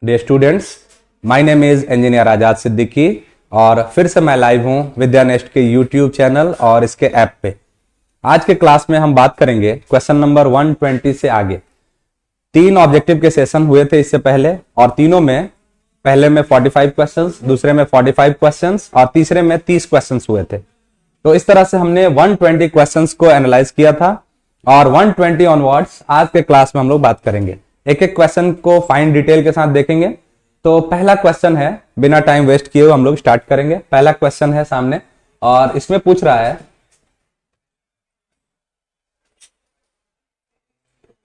Dear students, my name is engineer Azad Siddiqui और फिर से मैं लाइव हूं विद्या नेस्ट के यूट्यूब चैनल और इसके ऐप पे। आज के क्लास में हम बात करेंगे क्वेश्चन नंबर 120 से आगे। 3 ऑब्जेक्टिव के सेशन हुए थे इससे पहले और तीनों में पहले में 45 क्वेश्चंस, दूसरे में 45 क्वेश्चंस और तीसरे में 30 क्वेश्चंस हुए थे। तो इस तरह से हमने 120 क्वेश्चंस को एनालाइज किया था और 120 ऑनवर्ड्स आज के क्लास में हम लोग बात करेंगे। एक एक क्वेश्चन को फाइन डिटेल के साथ देखेंगे। तो पहला क्वेश्चन है, बिना टाइम वेस्ट किए हुए हम लोग स्टार्ट करेंगे। पहला क्वेश्चन है सामने और इसमें पूछ रहा है,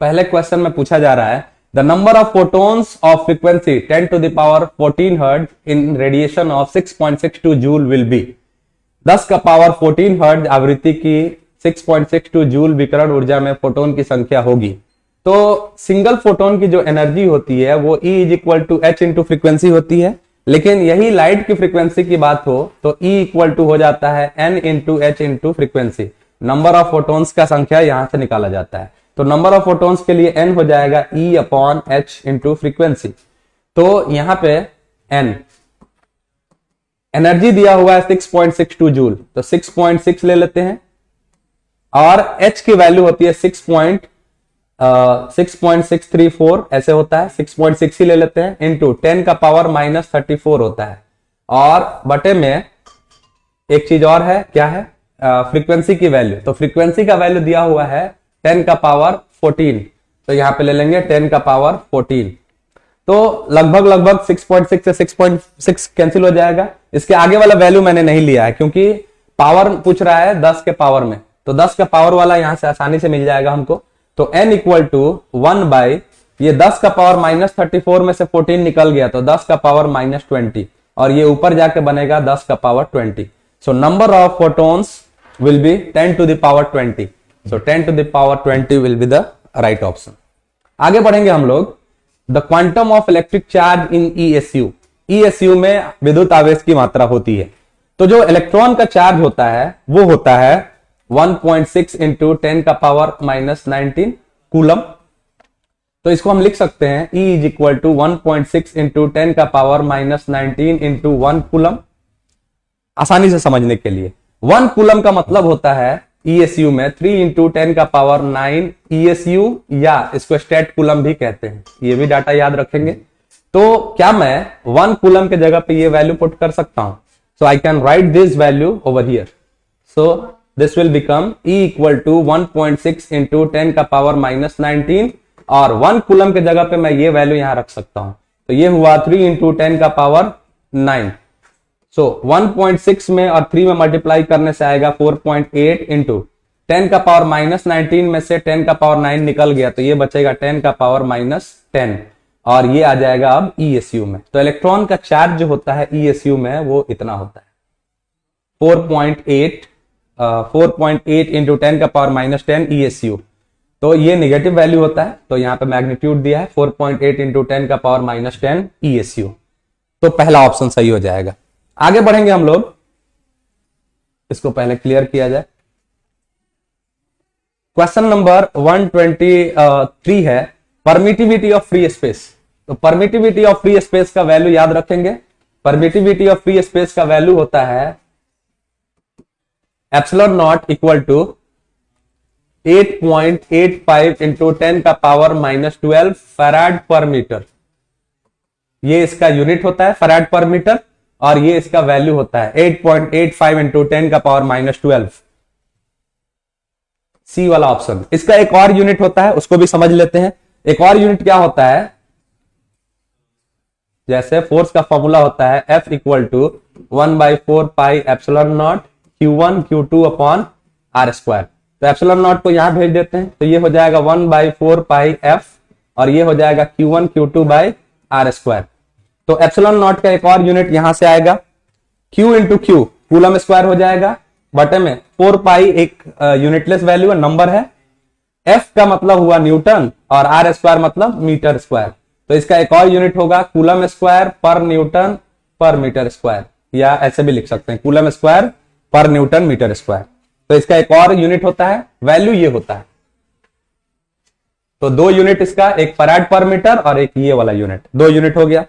पहले क्वेश्चन में पूछा जा रहा है the number of photons of frequency 10 to the power 14 hertz in radiation of 6.62 joule will be. 10 का पावर 14 हर्ट्ज आवृत्ति की 6.62 जूल विकिरण ऊर्जा में फोटोन की संख्या होगी। तो सिंगल फोटोन की जो एनर्जी होती है वो E is equal to h into frequency होती है, लेकिन यही लाइट की फ्रीक्वेंसी की बात हो तो E इक्वल टू हो जाता है n into H into frequency. Number of photons का संख्या यहां से निकाला जाता है। तो नंबर ऑफ फोटोन्स के लिए n हो जाएगा E upon H into frequency. तो यहां पे n एनर्जी दिया हुआ है 6.62 जूल, तो 6.6 ले लेते हैं और h की वैल्यू होती है 6.634 ऐसे होता है, 6.6 ही ले लेते हैं इंटू 10 का पावर माइनस 34 होता है और बटे में एक चीज और है, क्या है, फ्रीक्वेंसी की वैल्यू। तो फ्रीक्वेंसी का वैल्यू दिया हुआ है 10 का पावर 14, तो यहां पे ले लेंगे 10 का पावर 14। तो लगभग 6.6 से 6.6 कैंसिल हो जाएगा। इसके आगे वाला वैल्यू मैंने नहीं लिया है क्योंकि पावर पूछ रहा है 10 के पावर में, तो 10 का पावर वाला यहां से आसानी से मिल जाएगा हमको। तो n इक्वल टू 1 बाई ये 10 का पावर माइनस 34 में से 14 निकल गया तो 10 का पावर माइनस 20 और ये ऊपर जाके बनेगा 10 का power 20। So number of photons will be 10 to the power 20। So 10 to the power 20 will be the right option. आगे बढ़ेंगे हम लोग। The quantum of electric charge in ESU। ESU में विद्युत आवेश की मात्रा होती है। तो जो इलेक्ट्रॉन का चार्ज होता है वो होता है 1.6 इंटू 10 का पावर माइनस 19 कूलम। तो इसको हम लिख सकते हैं E is equal to 1.6 into 10 का पावर माइनस 19 इंटू 1 कूलम। आसानी से समझने के लिए 1 कूलम का मतलब होता है ESU में 3 इंटू 10 का पावर 9 ESU, या इसको स्टेट कूलम भी कहते हैं। ये भी डाटा याद रखेंगे। तो क्या मैं 1 कूलम के जगह पे ये वैल्यू पुट कर सकता हूं? So I can write this value over here. So this will become E equal to 1.6 into 10 का पावर माइनस 19 और 1 कूलम के जगह पे मैं ये वैल्यू यहां रख सकता हूं। तो ये हुआ 3 इंटू 10 का पावर 9। सो 1.6 में और 3 में मल्टीप्लाई करने से आएगा 4.8 इंटू 10 का पावर माइनस 19 में से 10 का पावर 9 निकल गया तो ये बचेगा 10 का पावर माइनस 10 और ये आ जाएगा अब ESU में। तो इलेक्ट्रॉन का चार्ज जो होता है ESU में वो इतना होता है 4.8 इंटू 10 का पावर माइनस 10 ESU। तो ये नेगेटिव वैल्यू होता है, तो यहां पे मैग्नीट्यूड दिया है 4.8 इंटू 10 का पावर माइनस 10 ESU। तो पहला ऑप्शन सही हो जाएगा। आगे बढ़ेंगे हम लोग, इसको पहले क्लियर किया जाए। क्वेश्चन नंबर 123 है परमिटिविटी ऑफ फ्री स्पेस। तो परमिटिविटी ऑफ फ्री स्पेस का वैल्यू याद रखेंगे। परमिटिविटी ऑफ फ्री स्पेस का वैल्यू होता है epsilon naught equal to 8.85 into 10 का power minus 12 farad per metre. ये इसका यूनिट होता है फैराड पर मीटर और ये इसका वैल्यू होता है 8.85 इंटू 10 का पावर माइनस 12। सी वाला ऑप्शन। इसका एक और यूनिट होता है, उसको भी समझ लेते हैं। एक और यूनिट क्या होता है, जैसे फोर्स का फॉर्मूला होता है F equal to 1/4 pi epsilon naught Q1 Q2 upon R square. तो एप्सिलॉन नॉट को यहां भेज देते हैं तो ये हो जाएगा 1/4 पाई F और ये हो जाएगा Q1 Q2 by R square. तो एप्सिलॉन नॉट का एक और यूनिट यहां से आएगा Q into Q coulomb square हो जाएगा, बटे में 4 पाई एक यूनिटलेस वैल्यू है, नंबर है। F का मतलब हुआ न्यूटन और R स्क्वायर मतलब मीटर स्क्वायर। तो इसका एक और यूनिट होगा कूलम स्क्वायर पर न्यूटन पर मीटर स्क्वायर, या ऐसे भी लिख सकते हैं कूलम स्क्वायर पर न्यूटन मीटर स्क्वायर। तो इसका एक और यूनिट होता है, वैल्यू ये होता है। तो 2 यूनिट इसका, एक फैराड पर मीटर और एक ये वाला यूनिट, 2 यूनिट हो गया।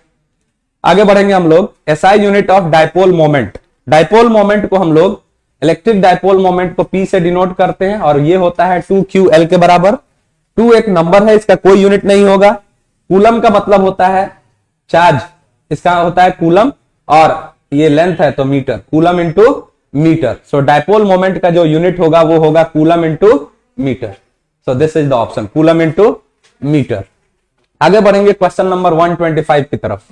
आगे बढ़ेंगे हम लोग, SI unit of dipole moment. Dipole moment को हम लोग इलेक्ट्रिक डायपोल मोमेंट को P से डिनोट करते हैं और ये होता है 2qL के बराबर। 2 एक नंबर है, इसका कोई यूनिट नहीं होगा। कूलम का मतलब होता है चार्ज, इसका होता है कूलम, और ये लेंथ है तो metre, coulomb into metre. So dipole moment का जो यूनिट होगा वो होगा coulomb into metre. So this is the option, coulomb into metre. आगे बढ़ेंगे क्वेश्चन नंबर 125 की तरफ।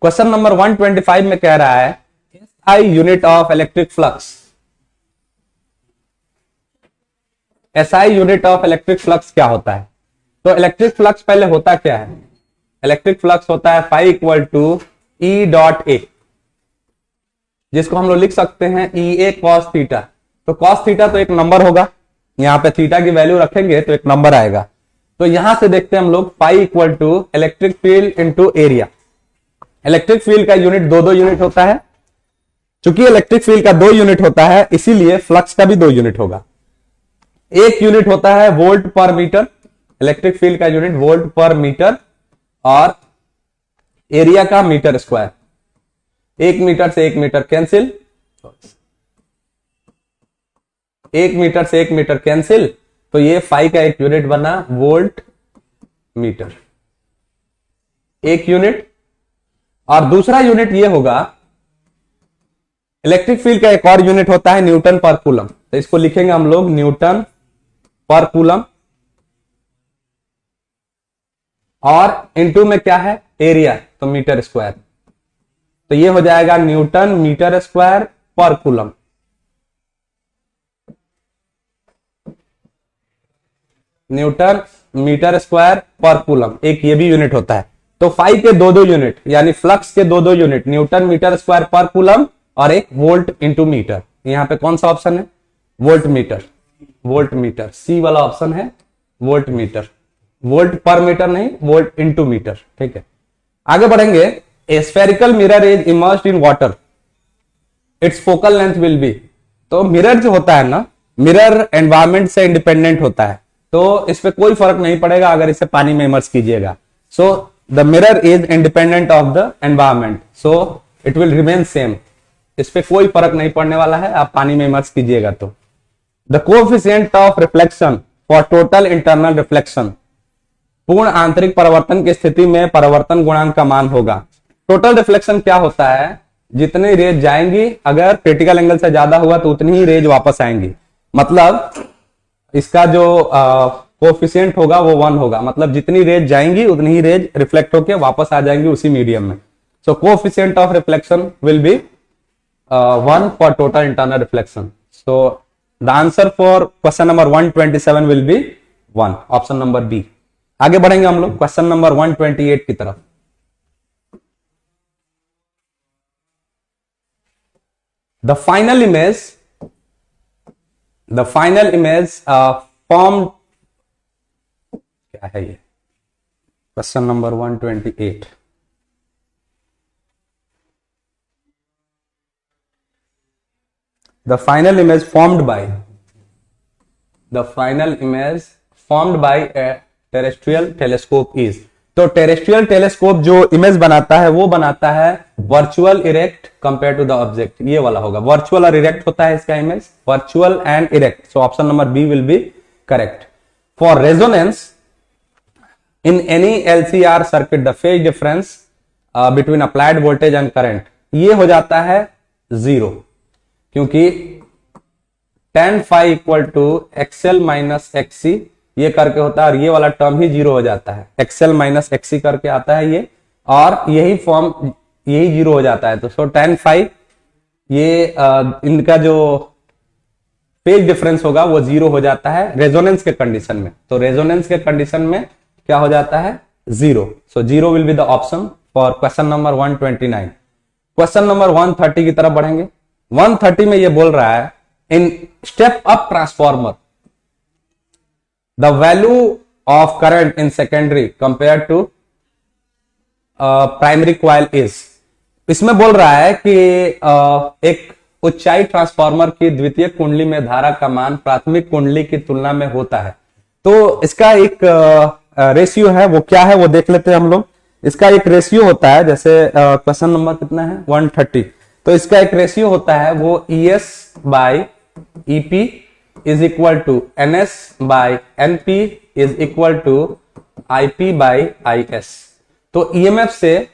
क्वेश्चन नंबर 125 में कह रहा है SI unit of electric flux. SI unit of electric flux क्या होता है? तो इलेक्ट्रिक फ्लक्स पहले होता क्या है? इलेक्ट्रिक फ्लक्स होता है phi equal to E dot A, जिसको हम लोग लिख सकते हैं EA cos थीटा। तो cos थीटा तो एक नंबर होगा, यहां पे थीटा की वैल्यू रखेंगे तो एक नंबर आएगा। तो यहां से देखते हैं हम लोग phi equal to electric field into area. Electric field का यूनिट 2 यूनिट होता है। चूंकि इलेक्ट्रिक फील्ड का 2 यूनिट होता है इसीलिए फ्लक्स का भी 2 यूनिट होगा। एक यूनिट होता है वोल्ट पर मीटर, इलेक्ट्रिक फील्ड का यूनिट वोल्ट पर मीटर, और एरिया का मीटर स्क्वायर। 1 मीटर से 1 मीटर कैंसिल, 1 मीटर से 1 मीटर कैंसिल, तो ये फाई का एक यूनिट बना वोल्ट मीटर, एक यूनिट। और दूसरा यूनिट ये होगा, इलेक्ट्रिक फील्ड का एक और यूनिट होता है न्यूटन पर कूलम। तो इसको लिखेंगे हम लोग न्यूटन पर कूलम, और इनटू में क्या है एरिया, तो मीटर स्क्वायर। तो ये हो जाएगा न्यूटन मीटर स्क्वायर पर कूलम। न्यूटन मीटर स्क्वायर पर कूलम, एक ये भी यूनिट होता है। तो फाई के 2 यूनिट, यानी फ्लक्स के 2 यूनिट, न्यूटन मीटर स्क्वायर पर कूलम और एक वोल्ट इंटू मीटर। यहां पे कौन सा ऑप्शन है? वोल्ट मीटर, वोल्ट मीटर, सी वाला ऑप्शन है वोल्ट मीटर। वोल्ट पर मीटर नहीं, वोल्ट इंटू मीटर, ठीक है। आगे बढ़ेंगे, ए spherical mirror is immersed in water, it's focal length will be. तो मिरर जो होता है ना, मिरर एनवायरमेंट से इंडिपेंडेंट होता है, तो इस पे कोई फर्क नहीं पड़ेगा अगर इसे पानी में इमर्स कीजिएगा। So the mirror is independent of the environment, so it will remain same. इस पे कोई फर्क नहीं पड़ने वाला है, आप पानी में इमर्स कीजिएगा तो। The coefficient of reflection for total internal reflection, पूर्ण आंतरिक परिवर्तन की स्थिति में परिवर्तन गुणांक का मान होगा। टोटल रिफ्लेक्शन क्या होता है? जितनी रेज जाएंगी, अगर क्रिटिकल एंगल से ज्यादा हुआ तो उतनी ही रेज वापस आएंगी। मतलब इसका जो कोएफिशिएंट होगा वो 1 होगा, मतलब जितनी रेज जाएंगी उतनी ही रेज रिफ्लेक्ट होकर वापस आ जाएंगी उसी मीडियम में। So coefficient of reflection will be 1 for total internal reflection. So the answer for question number 127 will be 1, option number B. आगे बढ़ेंगे हम लोग क्वेश्चन नंबर 128 की तरफ। द फाइनल इमेज फॉर्म, क्या है ये? Question number 128। The final image formed by a terrestrial telescope is, तो टेरेस्ट्रियल टेलीस्कोप जो इमेज बनाता है वो बनाता है virtual erect compare to the object. ये वाला होगा, वर्चुअल और इरेक्ट होता है इसका image, virtual and erect. So option number B will be correct. For resonance in any LCR circuit the phase difference between applied voltage and current, ये हो जाता है 0, क्योंकि tan phi equal to XL माइनस XC ये करके होता है, और ये वाला टर्म ही 0 हो जाता है। XL माइनस XC करके आता है ये, और यही फॉर्म यही 0 हो जाता है। तो सो tan phi ये इनका जो फेज डिफरेंस होगा वो 0 हो जाता है रेजोनेंस के कंडीशन में। तो रेजोनेंस के कंडीशन में क्या हो जाता है? 0। सो 0 will be the option for question number 129। Question number 130 की तरफ बढ़ेंगे। 130 में ये बोल रहा है, in step up transformer the value of current in secondary compare to primary coil is. इसमें बोल रहा है कि एक ऊंचाई ट्रांसफार्मर की द्वितीयक कुंडली में धारा का मान प्राथमिक कुंडली की तुलना में होता है। तो इसका एक रेशियो है, वो क्या है वो देख लेते हैं हम लोग। इसका एक रेशियो होता है, जैसे क्वेश्चन नंबर कितना है 130, तो इसका एक रेशियो होता है वो ES by EP is equal to NS by NP is equal to IP by IS। तो EMF से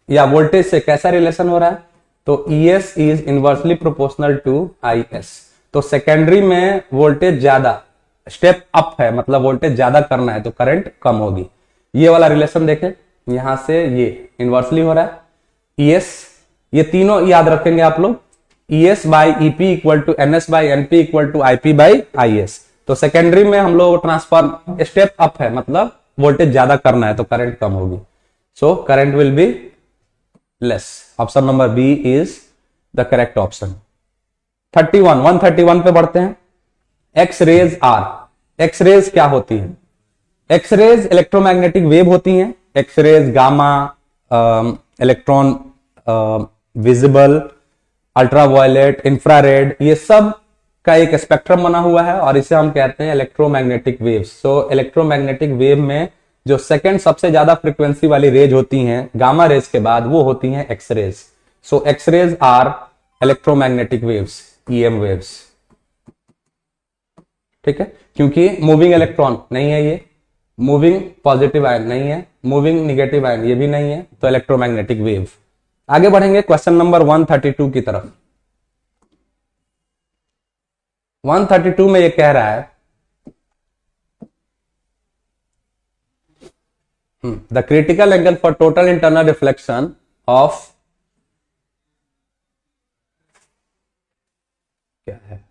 या वोल्टेज से कैसा रिलेशन हो रहा है, तो ES is inversely proportional to IS। तो सेकेंडरी में वोल्टेज ज्यादा, स्टेप अप है, मतलब वोल्टेज ज्यादा करना है तो करंट कम होगी। ये वाला रिलेशन देखें, यहां से ये इनवर्सली हो रहा है। ES, ये तीनों याद रखेंगे आप लोग, ES by EP equal to NS by NP equal to IP by IS। तो सेकेंडरी में हम लोग ट्रांसफॉर्म स्टेप अप है, मतलब वोल्टेज ज्यादा करना है तो करंट कम होगी। So current will be less. Option number B is the correct option. 131 पे बढ़ते हैं। X rays are. X rays क्या होती है? एक्स रेज इलेक्ट्रोमैग्नेटिक वेव होती हैं। X rays gamma, electron, visible, ultraviolet, infrared, ये सब का एक स्पेक्ट्रम बना हुआ है और इसे हम कहते हैं इलेक्ट्रोमैग्नेटिक वेव्स। सो इलेक्ट्रोमैग्नेटिक वेव में जो सेकंड सबसे ज्यादा फ्रीक्वेंसी वाली रेज होती हैं गामा रेज के बाद, वो होती हैं X rays. So X rays are electromagnetic waves, EM waves. ठीक है, क्योंकि मूविंग इलेक्ट्रॉन नहीं है, ये मूविंग पॉजिटिव आयन नहीं है, मूविंग निगेटिव आयन ये भी नहीं है, तो इलेक्ट्रोमैग्नेटिक वेव। आगे बढ़ेंगे क्वेश्चन नंबर 132 की तरफ। 132 में ये कह रहा है the critical angle for total internal reflection of, क्या है,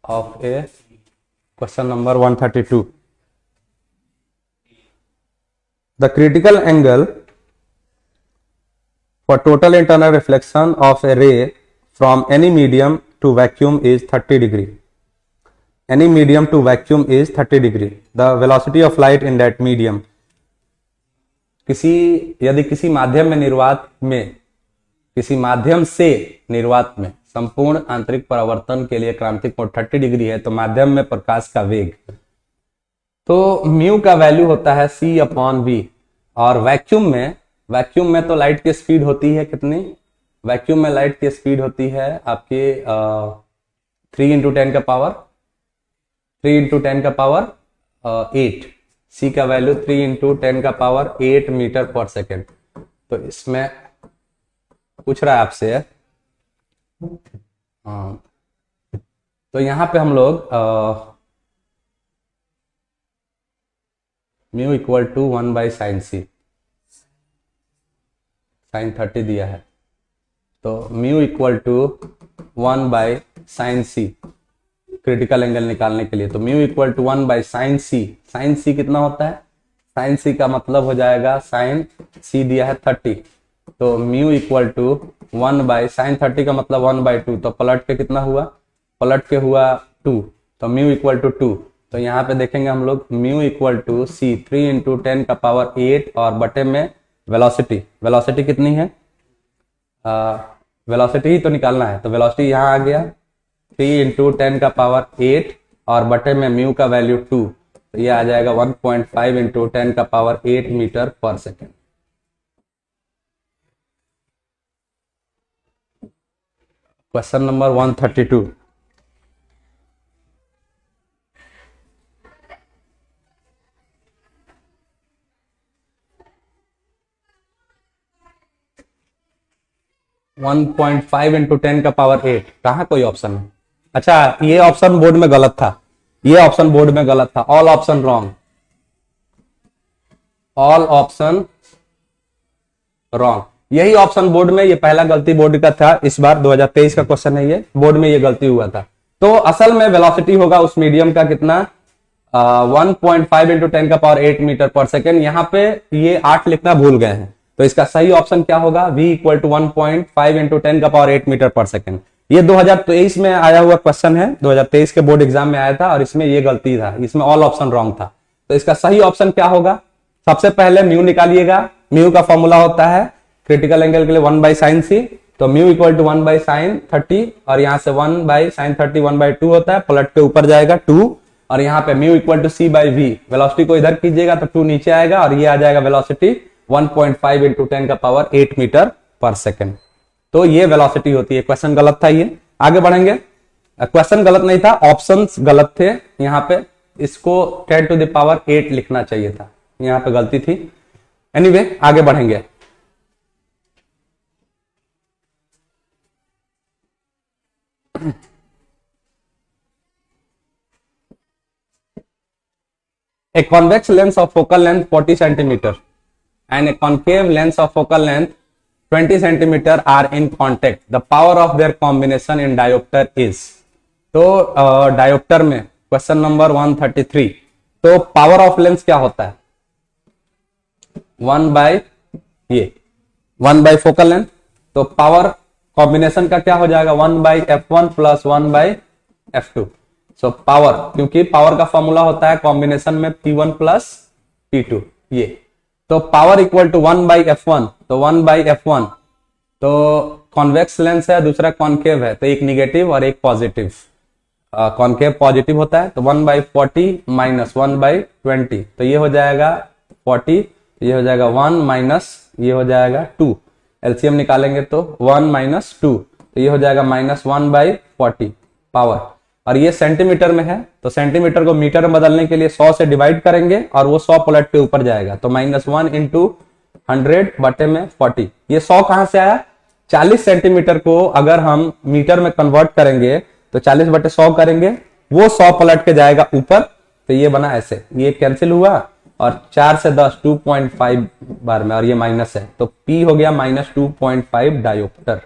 of A, question number 132, the critical angle for total internal reflection of a ray from any medium to vacuum is 30 degree. Any medium to vacuum is 30 degree. The velocity of light in that medium. यदि किसी माध्यम में निर्वात में, किसी माध्यम से निर्वात में संपूर्ण आंतरिक परावर्तन के लिए क्रांतिक कोण 30 डिग्री है, तो माध्यम में प्रकाश का वेग, तो म्यू का वैल्यू होता है C/V। और वैक्यूम में तो लाइट की स्पीड होती है कितनी? वैक्यूम में लाइट की स्पीड होती है आपके 3 × 10 का पावर 8। सी का वैल्यू 3 × 10 का पावर 8 मीटर पर सेकेंड। तो इसमें पूछ रहा है आपसे, हाँ, तो यहां पे हम लोग mu equal to 1/sin c, sin 30 दिया है, तो mu equal to 1/sin c critical angle निकालने के लिए। तो mu equal to 1/sin c। sin c कितना होता है? sin c का मतलब हो जाएगा, sin c दिया है 30, तो म्यू इक्वल टू 1/sin 30 का मतलब 1/2, तो पलट के कितना हुआ? पलट के हुआ 2, तो म्यू इक्वल टू 2। तो यहाँ पे देखेंगे हम लोग म्यू इक्वल टू c 3 × 10 का पावर 8 और बटे में वेलोसिटी कितनी है? वेलोसिटी ही तो निकालना है, तो वेलोसिटी यहाँ आ गया 3 × 10 का पावर 8 और बटे में म्यू का वैल्यू 2, तो ये आ जाएगा 1.5 × 10 का पावर 8 मीटर पर सेकेंड। Question number 132। वन 1.5 × 10 का पावर 8, कहाँ कोई ऑप्शन है? अच्छा, ये ऑप्शन बोर्ड में गलत था, ये ऑप्शन बोर्ड में गलत था। All option wrong, all option wrong. यही ऑप्शन बोर्ड में, ये पहला गलती बोर्ड का था, इस बार 2023 का क्वेश्चन है, ये बोर्ड में ये गलती हुआ था। तो असल में वेलोसिटी होगा उस मीडियम का कितना? 1.5 × 10 का पावर 8 मीटर पर सेकेंड। यहाँ पे ये 8 लिखना भूल गए हैं, तो इसका सही ऑप्शन क्या होगा? v इक्वल टू 1.5 × 10 का पावर 8 मीटर पर सेकेंड। ये 2023 में आया हुआ क्वेश्चन है, 2023 के बोर्ड एग्जाम में आया था और इसमें ये गलती था, इसमें ऑल ऑप्शन रॉन्ग था। तो इसका सही ऑप्शन क्या होगा? सबसे पहले म्यू निकालिएगा। म्यू का फॉर्मूला होता है क्रिटिकल एंगल के लिए 1/sin c, तो म्यू इक्वल टू 1/sin30 और यहाँ से 1/sin30 1/2 होता है, पलट के ऊपर जाएगा 2 और यहाँ पे mu equal to c/v, velocity को इधर कीजिएगा तो 2 नीचे आएगा और ये आ जाएगा वेलोसिटी 1.5 इंटू 10 का पावर 8 मीटर पर सेकेंड। तो ये वेलोसिटी होती है। क्वेश्चन गलत था ये। आगे बढ़ेंगे। क्वेश्चन गलत नहीं था, ऑप्शंस गलत थे। यहाँ पे इसको 10 टू द पावर 8 लिखना चाहिए था, यहाँ पे गलती थी। एनीवे आगे बढ़ेंगे। A convex lens of focal length 40 centimeter and a concave lens of focal length 20 centimeter are in contact. The power of their combination in diopter is. तो डायोप्टर में क्वेश्चन नंबर 133, तो पावर ऑफ लेंस क्या होता है? 1 bye focal length. तो power combination का क्या हो जाएगा? 1/f1 plus 1/f2। So power, क्योंकि पावर का फॉर्मूला होता है कॉम्बिनेशन में P1 प्लस P2 ये। तो पावर इक्वल टू 1/f1, तो 1/f1 तो कॉन्वेक्स लेंस है, दूसरा कॉन्केव है, तो एक निगेटिव और एक पॉजिटिव। कॉन्केव पॉजिटिव होता है, तो 1/40 माइनस 1/20, तो ये हो जाएगा 40, ये हो जाएगा 1 माइनस ये हो जाएगा 2, एलसीएम निकालेंगे तो 1 माइनस 2, तो ये हो जाएगा -1/40 पावर। और ये सेंटीमीटर में है, तो सेंटीमीटर को मीटर में बदलने के लिए 100 से डिवाइड करेंगे और वो 100 पलट के ऊपर जाएगा, तो -1 इंटू 100 बटे में 40। ये 100 कहां से आया? 40 सेंटीमीटर को अगर हम मीटर में कन्वर्ट करेंगे तो 40 बटे 100 करेंगे, वो 100 पलट के जाएगा ऊपर, तो ये बना ऐसे, ये कैंसिल हुआ और 4 से 10 2.5 बार में, और ये माइनस है, तो P हो गया -2.5 डायोप्टर।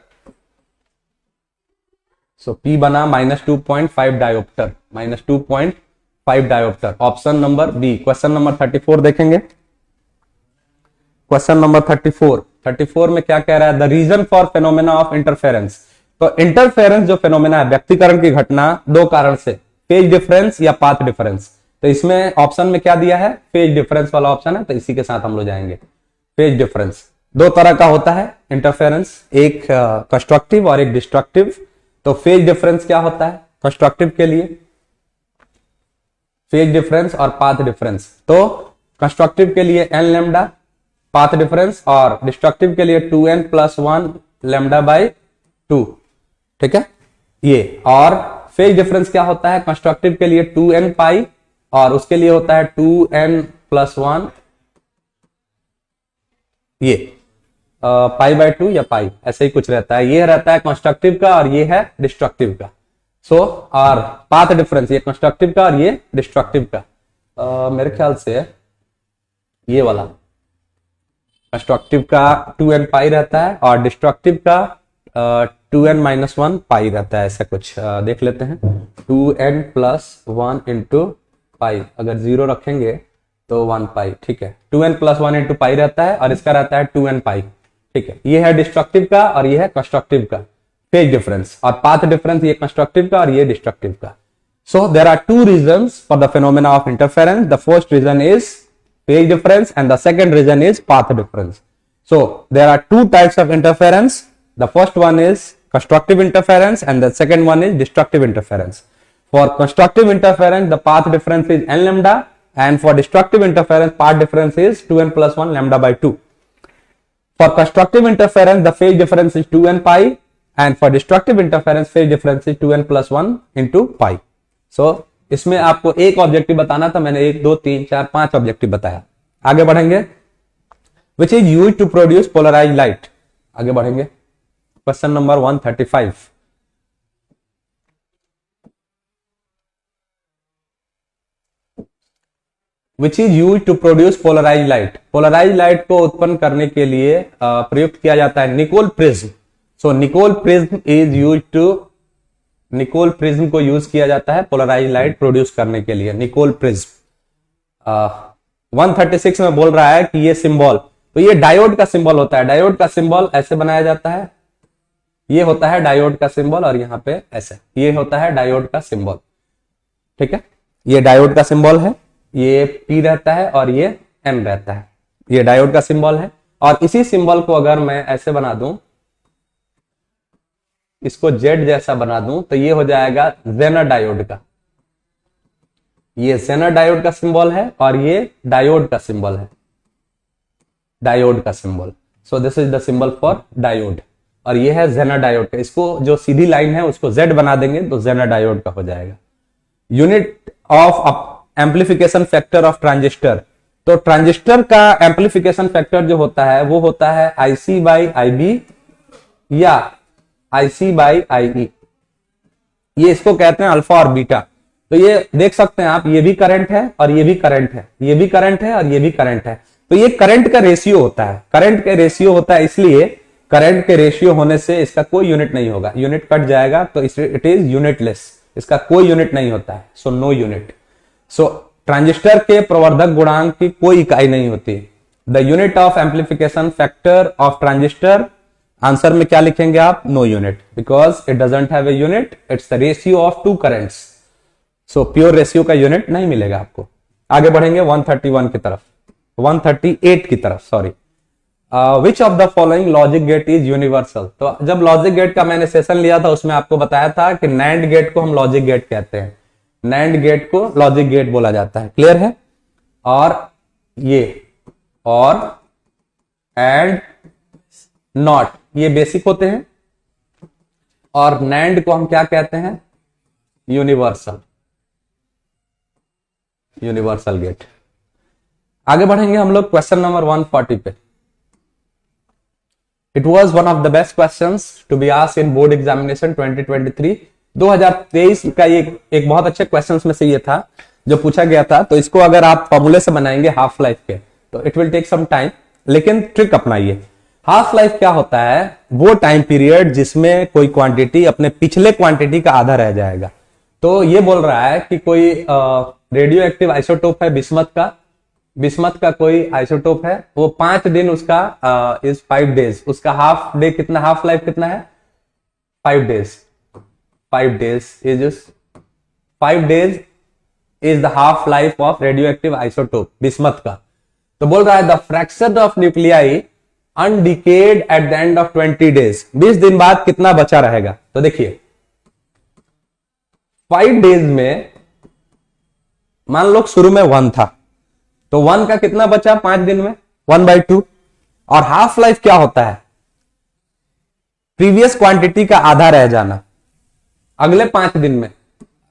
सो P बना -2.5 dioptre, -2.5 dioptre. Option number B. Question number 34 देखेंगे। क्वेश्चन नंबर 34 में क्या कह रहा है? The reason for phenomena of interference. तो इंटरफेरेंस जो फेनोमेना है, व्यक्तिकरण की घटना, दो कारण से, फेज डिफरेंस या पाथ डिफरेंस। तो इसमें ऑप्शन में क्या दिया है? फेज डिफरेंस वाला ऑप्शन है, तो इसी के साथ हम लोग जाएंगे। फेज डिफरेंस दो तरह का होता है इंटरफेरेंस, एक कंस्ट्रक्टिव और एक डिस्ट्रक्टिव। तो फेज डिफरेंस क्या होता है कंस्ट्रक्टिव के लिए? फेज डिफरेंस और पाथ डिफरेंस। तो कंस्ट्रक्टिव के लिए n लैम्डा पाथ डिफरेंस, और डिस्ट्रक्टिव के लिए 2n + 1 λ/2। ठीक है ये। और फेज डिफरेंस क्या होता है? कंस्ट्रक्टिव के लिए 2n पाई, और उसके लिए होता है 2n + 1 ये π/2 या पाई, ऐसे ही कुछ रहता है। ये रहता है कंस्ट्रक्टिव का और ये है डिस्ट्रक्टिव का। सो और पाथ डिफरेंस ये कंस्ट्रक्टिव का और ये डिस्ट्रक्टिव का। मेरे ख्याल से ये वाला कंस्ट्रक्टिव का 2n पाई रहता है और डिस्ट्रक्टिव का 2n - 1 पाई रहता है, ऐसा कुछ देख लेते हैं। 2n + 1 इंटू पाई, अगर 0 रखेंगे तो 1 पाई। ठीक है, 2n + 1 इंटू पाई रहता है और इसका रहता है 2n पाई। ठीक है, ये है डिस्ट्रक्टिव का और ये है कंस्ट्रक्टिव का फेज डिफरेंस। और पाथ डिफरेंस ये कंस्ट्रक्टिव का और ये डिस्ट्रक्टिव का। So there are two reasons for the phenomena of interference. The first reason is phase difference and the second reason is path difference. So there are two types of interference. The first one is constructive interference and the second one is destructive interference. For constructive interference, the path difference is n lambda, and for destructive interference, path difference is 2n + 1 λ/2. For constructive interference, the phase difference is 2n pi, and for destructive interference, phase difference is 2n + 1 into pi. So इसमें आपको एक objective बताना था, मैंने 1 2 3 4 5 objective बताया। आगे बढ़ेंगे। Which is used to produce polarised light. आगे बढ़ेंगे। Question number 135। Which is used to produce polarised light. Polarised light को उत्पन्न करने के लिए प्रयुक्त किया जाता है Nicol prism. So Nicol prism is used to, Nicol prism को यूज किया जाता है पोलराइज्ड लाइट प्रोड्यूस करने के लिए, निकोल प्रिज्म। 136 में बोल रहा है कि ये सिंबल, तो ये डायोड का सिंबल होता है। डायोड का सिंबल ऐसे बनाया जाता है, ये होता है डायोड का सिंबल, और यहां पे ऐसे ये होता है डायोड का सिंबल। ठीक है, ये डायोड का सिंबल है, ये P रहता है और ये N रहता है, ये डायोड का सिंबल है। और इसी सिंबल को अगर मैं ऐसे बना दूं इसको जेड जैसा बना दूं तो ये हो जाएगा जेनर डायोड का, ये जेनर डायोड का सिंबल है और ये डायोड का सिंबल है, डायोड का symbol. So this is the symbol for diode, और ये है जेनर डायोड का। इसको जो सीधी लाइन है उसको जेड बना देंगे तो जेनर डायोड का हो जाएगा। Unit of amplification factor of transistor, तो ट्रांजिस्टर का एम्प्लीफिकेशन फैक्टर जो होता है वो होता है IC बाई IB या IC बाई IE, ये इसको कहते हैं अल्फा और बीटा। तो ये देख सकते हैं आप, ये भी करंट है और ये भी करंट है, ये भी करंट है और ये भी करंट है। तो ये करंट का रेशियो होता है, करंट का रेशियो होता है, इसलिए करंट के रेशियो होने से इसका कोई यूनिट नहीं होगा, यूनिट कट जाएगा तो इट इज यूनिटलेस, इसका कोई यूनिट नहीं होता है। So no unit. So transistor के प्रवर्धक गुणांक की कोई इकाई नहीं होती। The unit of amplification factor of transistor, answer में क्या लिखेंगे आप? No unit, because it doesn't have a unit, it's the ratio of two currents. So pure ratio का यूनिट नहीं मिलेगा आपको। आगे बढ़ेंगे 131 की तरफ, 138 की तरफ, sorry. Which of the following logic gate is universal. तो जब लॉजिक गेट का मैंने सेशन लिया था उसमें आपको बताया था कि नैंड गेट को हम लॉजिक गेट कहते हैं, नैंड गेट को लॉजिक गेट बोला जाता है, क्लियर है। और ये और एंड नॉट ये बेसिक होते हैं, और नैंड को हम क्या कहते हैं? Universal, universal gate. आगे बढ़ेंगे हम लोग क्वेश्चन नंबर 140 पे। It was one of the best questions to be asked in board examination 2023। 2023 का ये एक बहुत अच्छे क्वेश्चंस में से ये था जो पूछा गया था। तो इसको अगर आप फॉर्मूले से बनाएंगे हाफ लाइफ के तो it will take some time, लेकिन ट्रिक अपनाइए। हाफ लाइफ क्या होता है? वो टाइम पीरियड जिसमें कोई क्वांटिटी अपने पिछले क्वांटिटी का आधा रह जाएगा। तो ये बोल रहा है कि कोई रेडियो एक्टिव आइसोटोप है बिस्मथ का, बिस्मथ का कोई आइसोटोप है, वो 5 दिन उसका इज 5 डेज, उसका हाफ डे कितना, हाफ लाइफ कितना है? 5 days. 5 days is the half life of radioactive isotope bismuth का। तो बोल रहा है the fraction of nuclei undecayed at the end of 20 days, 20 दिन बाद कितना बचा रहेगा? तो देखिए 5 डेज में मान लो शुरू में 1 था, तो 1 का कितना बचा 5 दिन में? 1/2। और हाफ लाइफ क्या होता है? प्रीवियस क्वांटिटी का आधा रह जाना। अगले 5 दिन में,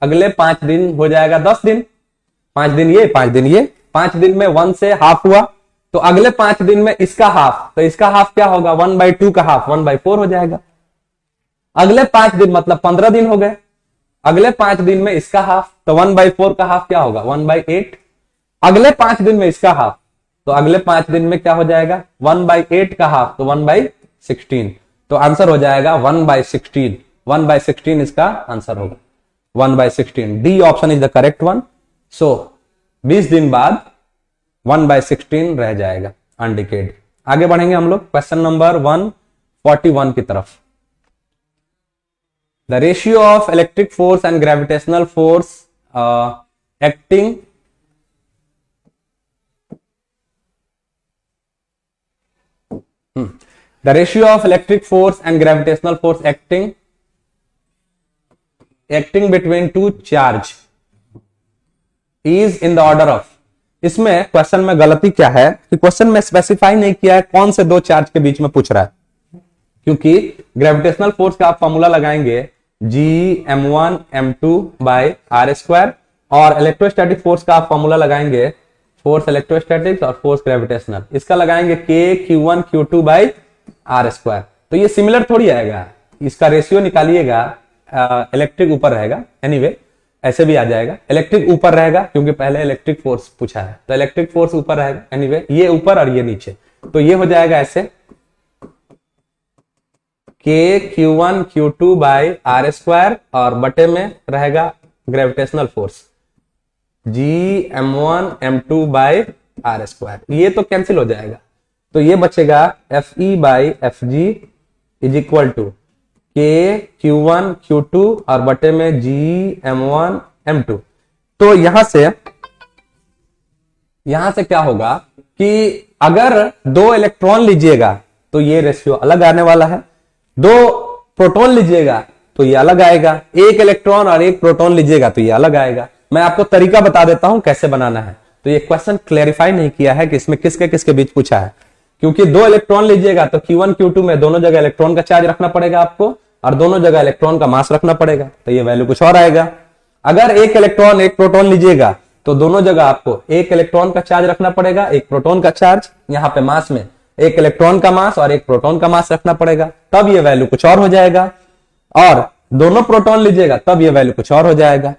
अगले 5 दिन हो जाएगा 10 दिन, 5 दिन ये 5 दिन ये, 5 दिन में 1 से हाफ हुआ, तो अगले 5 दिन में इसका हाफ, तो इसका हाफ क्या होगा? 1/2 का हाफ 1/4 हो जाएगा। अगले 5 दिन मतलब 15 दिन हो गए, अगले 5 दिन में इसका हाफ, तो 1/4 का हाफ क्या होगा? 1/8। अगले 5 दिन में इसका हाफ, तो अगले 5 दिन में क्या हो जाएगा? 1/8 का हाफ, तो 1/16। तो आंसर हो जाएगा 1/16, 1/16 इसका आंसर होगा, 1/16। D option is the correct one. So 20 दिन बाद 1/16 रह जाएगा अनडिकेड। आगे बढ़ेंगे हम लोग क्वेश्चन नंबर 141 की तरफ। The ratio of electric force and gravitational force acting the ratio of electric force and gravitational force acting between two charge is in the order of। इसमें क्वेश्चन में गलती क्या है कि क्वेश्चन में स्पेसिफाई नहीं किया है कौन से दो चार्ज के बीच में पूछ रहा है, क्योंकि ग्रेविटेशनल फोर्स का आप फॉर्मूला लगाएंगे Gm1m2/r², और इलेक्ट्रोस्टैटिक फोर्स का आप फॉर्मूला लगाएंगे फोर्स इलेक्ट्रोस्टैटिक्स और फोर्स ग्रेविटेशनल, इसका लगाएंगे K-Q1-Q2/r²। तो ये सिमिलर थोड़ी आएगा, इसका रेशियो निकालिएगा, इलेक्ट्रिक ऊपर रहेगा, एनीवे ऐसे भी आ जाएगा, इलेक्ट्रिक ऊपर रहेगा क्योंकि पहले इलेक्ट्रिक फोर्स पूछा है, तो इलेक्ट्रिक फोर्स ऊपर रहेगा, एनीवे ये ऊपर और ये नीचे, तो ये हो जाएगा ऐसे K-Q1-Q2/r² और बटे में रहेगा ग्रेविटेशनल फोर्स Gm1m2/r²। ये तो कैंसिल हो जाएगा, तो ये बचेगा Fe/Fg is equal to K-Q1-Q2 और बटे में Gm1m2। तो यहां से क्या होगा कि अगर 2 इलेक्ट्रॉन लीजिएगा तो ये रेशियो अलग आने वाला है, 2 प्रोटॉन लीजिएगा तो ये अलग आएगा, एक इलेक्ट्रॉन और एक प्रोटॉन लीजिएगा तो ये अलग आएगा। मैं आपको तरीका बता देता हूं कैसे बनाना है। तो ये क्वेश्चन क्लैरिफाई नहीं किया है कि इसमें किसके किसके बीच पूछा है, क्योंकि दो इलेक्ट्रॉन लीजिएगा तो Q1 Q2 में दोनों जगह इलेक्ट्रॉन का चार्ज रखना पड़ेगा आपको और दोनों जगह इलेक्ट्रॉन का मास रखना पड़ेगा, तो ये वैल्यू कुछ और आएगा। अगर एक इलेक्ट्रॉन एक प्रोटॉन लीजिएगा तो दोनों जगह आपको एक इलेक्ट्रॉन का चार्ज रखना पड़ेगा, एक प्रोटॉन का चार्ज, यहाँ पे मास में एक इलेक्ट्रॉन का मास और एक प्रोटॉन का मास रखना पड़ेगा, तब ये वैल्यू कुछ और हो जाएगा। और दोनों प्रोटॉन लीजिएगा तब ये वैल्यू कुछ और हो जाएगा।